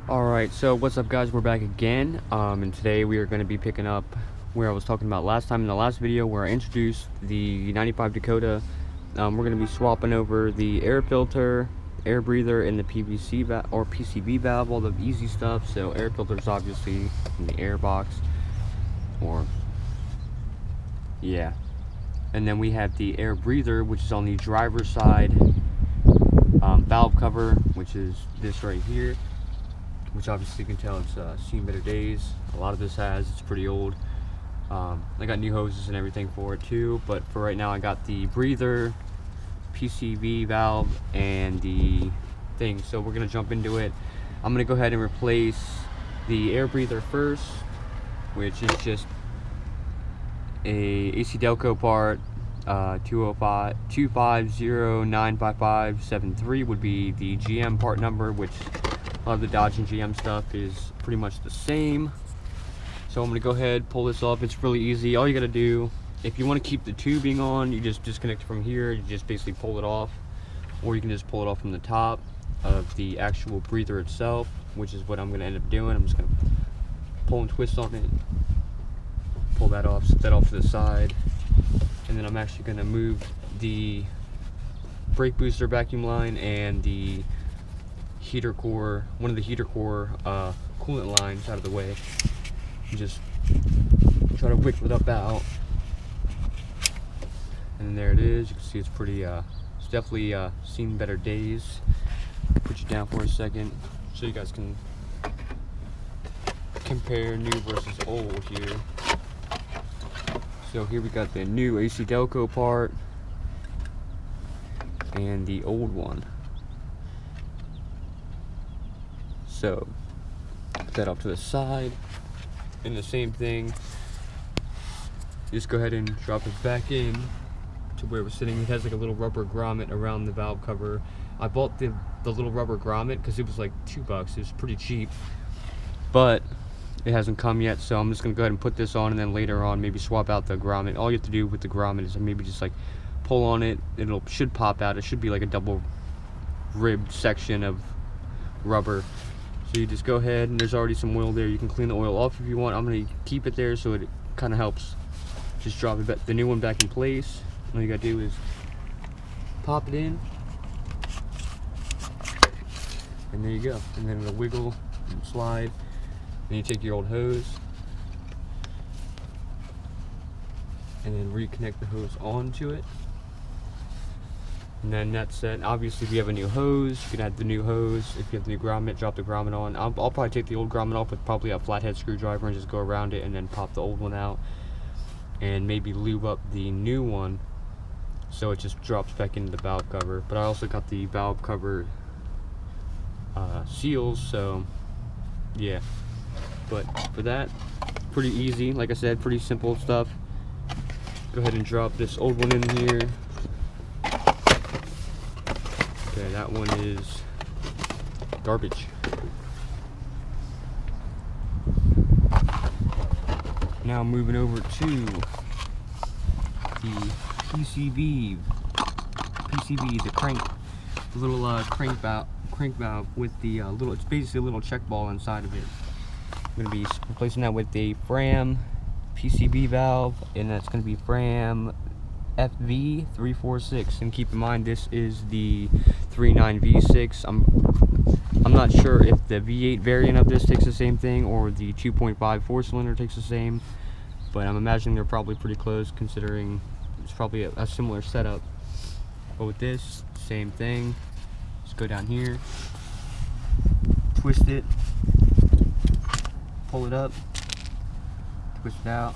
Alright, so what's up guys, we're back again, and today we are going to be picking up where I was talking about last time in the last video where I introduced the 95 Dakota. We're going to be swapping over the air filter, air breather, and the PVC or PCV valve, all the easy stuff. So air filter is obviously in the air box, and then we have the air breather, which is on the driver's side valve cover, which is this right here. Which obviously you can tell it's seen better days. A lot of this it's pretty old. I got new hoses and everything for it too, but for right now I got the breather, PCV valve, and the thing. So we're gonna jump into it. I'm gonna go ahead and replace the air breather first, which is just a AC Delco part. 250955573 would be the GM part number, which a lot of the Dodge and GM stuff is pretty much the same. So I'm going to go ahead, pull this off. It's really easy. All you got to do, if you want to keep the tubing on, you just disconnect it from here. You just basically pull it off. Or you can just pull it off from the top of the actual breather itself, which is what I'm going to end up doing. I'm just going to pull and twist on it. Pull that off, set that off to the side. And then I'm actually going to move the brake booster vacuum line and the heater core, one of the heater core coolant lines out of the way, and just try to wiggle it up out. And there it is. You can see it's pretty it's definitely seen better days. Put you down for a second so you guys can compare new versus old here. So here we got the new AC Delco part and the old one. So put that off to the side, and the same thing, just go ahead and drop it back in to where it was sitting. It has like a little rubber grommet around the valve cover. I bought the little rubber grommet because it was like $2. It was pretty cheap, but it hasn't come yet, so I'm just gonna go ahead and put this on, and then later on maybe swap out the grommet. All you have to do with the grommet is maybe just like pull on it. Should pop out. It should be like a double ribbed section of rubber. So you just go ahead, and there's already some oil there. You can clean the oil off if you want. I'm going to keep it there so it kind of helps just drop it back, the new one back in place. All you got to do is pop it in, and there you go. And then it'll wiggle and slide. Then you take your old hose and then reconnect the hose onto it. And then that's it. Obviously, if you have a new hose, you can add the new hose. If you have the new grommet, drop the grommet on. I'll probably take the old grommet off with probably a flathead screwdriver and just go around it and then pop the old one out. And maybe lube up the new one so it just drops back into the valve cover. But I also got the valve cover seals, so yeah. But for that, pretty easy. Like I said, pretty simple stuff. Go ahead and drop this old one in here. Okay, that one is garbage. Now moving over to the PCV, the little crank valve with the little, it's basically a little check ball inside of it. I'm going to be replacing that with a Fram PCV valve, and that's going to be Fram FV346, and keep in mind this is the 3.9 V6. I'm not sure if the V8 variant of this takes the same thing or the 2.5 4-cylinder takes the same, but I'm imagining they're probably pretty close considering it's probably a similar setup. But with this, same thing. Just go down here, twist it, pull it up, twist it out.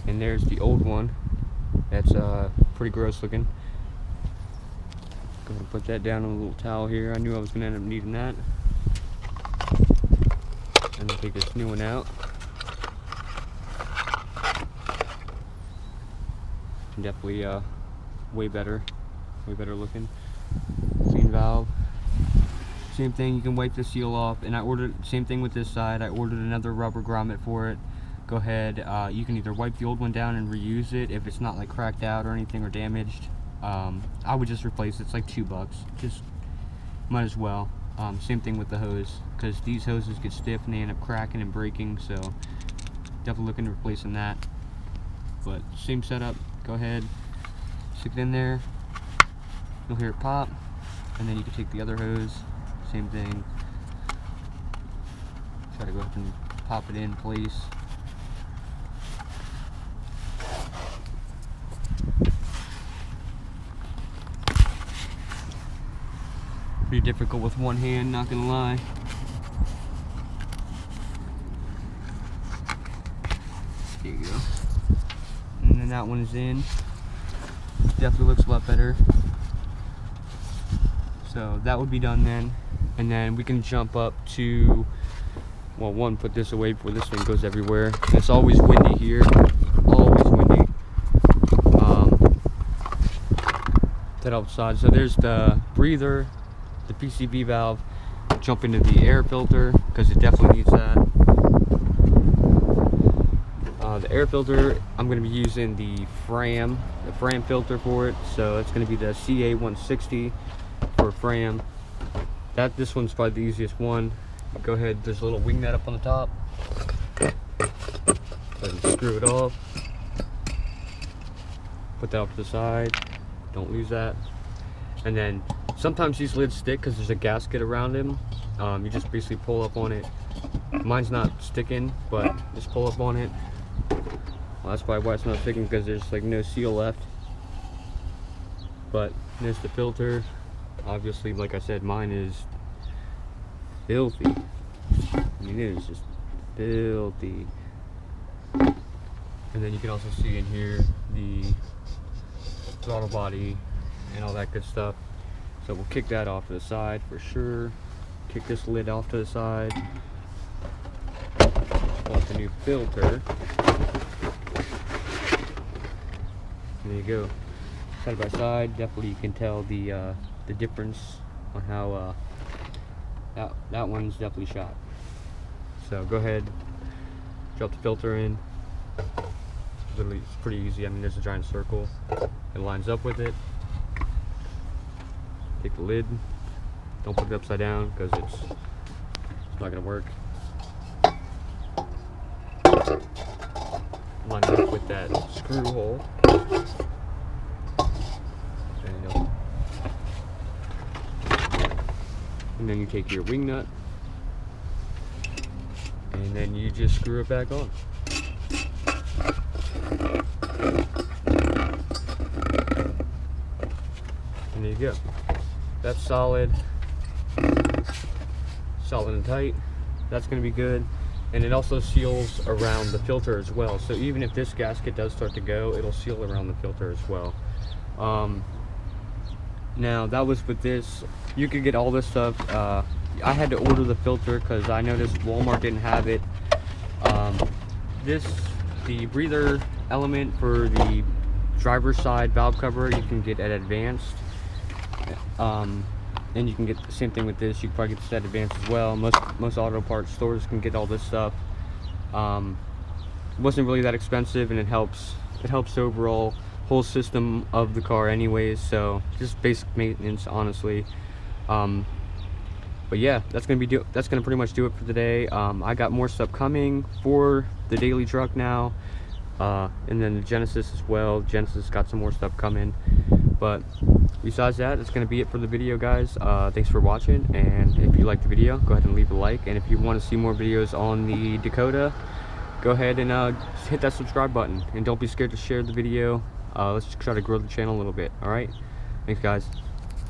And there's the old one. That's pretty gross looking. Go ahead and put that down on a little towel here. I knew I was going to end up needing that. And then take this new one out. Definitely way better looking. Clean valve. Same thing, you can wipe the seal off. And I ordered, same thing with this side, I ordered another rubber grommet for it. Go ahead, you can either wipe the old one down and reuse it if it's not like cracked out or anything or damaged. I would just replace it. It's like $2. Just might as well. Same thing with the hose, because these hoses get stiff and they end up cracking and breaking, so definitely looking to replacing that. But same setup, go ahead, stick it in there, you'll hear it pop, and then you can take the other hose, same thing, try to go ahead and pop it in place. Pretty difficult with one hand, not gonna lie. There you go. And then that one is in. Definitely looks a lot better. So that would be done then. And then we can jump up to, well, one, put this away before this thing goes everywhere. It's always windy here. Always windy. That outside. So there's the breather, the PCV valve, jump into the air filter because it definitely needs that. The air filter, I'm going to be using the Fram filter for it, so it's going to be the CA160 for Fram. This one's probably the easiest one. Go ahead, there's a little wing nut up on the top. Go ahead and screw it off. Put that off to the side. Don't lose that. And then sometimes these lids stick because there's a gasket around them. You just basically pull up on it. Mine's not sticking, but just pull up on it. Well, that's probably why it's not sticking, because there's like no seal left. But there's the filter. Obviously, like I said, mine is filthy. I mean, it is just filthy. And then you can also see in here the throttle body and all that good stuff. So we'll kick that off to the side for sure. Kick this lid off to the side. Pull out the new filter. There you go. Side by side, definitely you can tell the difference on how that one's definitely shot. So go ahead, drop the filter in. Literally, it's pretty easy. I mean, there's a giant circle. It lines up with it. Take the lid. Don't put it upside down because it's not gonna work. Line it up with that screw hole. And then you take your wing nut and then you just screw it back on. And there you go. That's solid and tight. That's going to be good. And it also seals around the filter as well. So even if this gasket does start to go, it'll seal around the filter as well. Now that was with this. You could get all this stuff. I had to order the filter because I noticed Walmart didn't have it. The breather element for the driver's side valve cover you can get at Advanced. And you can get the same thing with this. You can probably get this at Advanced as well. Most auto parts stores can get all this stuff. It wasn't really that expensive, and it helps the overall whole system of the car anyways, so just basic maintenance, honestly. But yeah, that's gonna pretty much do it for today. I got more stuff coming for the daily truck now, and then the Genesis as well. Genesis got some more stuff coming, but besides that, that's gonna be it for the video, guys. Thanks for watching, and if you liked the video, go ahead and leave a like, and if you want to see more videos on the Dakota, go ahead and hit that subscribe button, and don't be scared to share the video. Let's try to grow the channel a little bit. All right, thanks guys.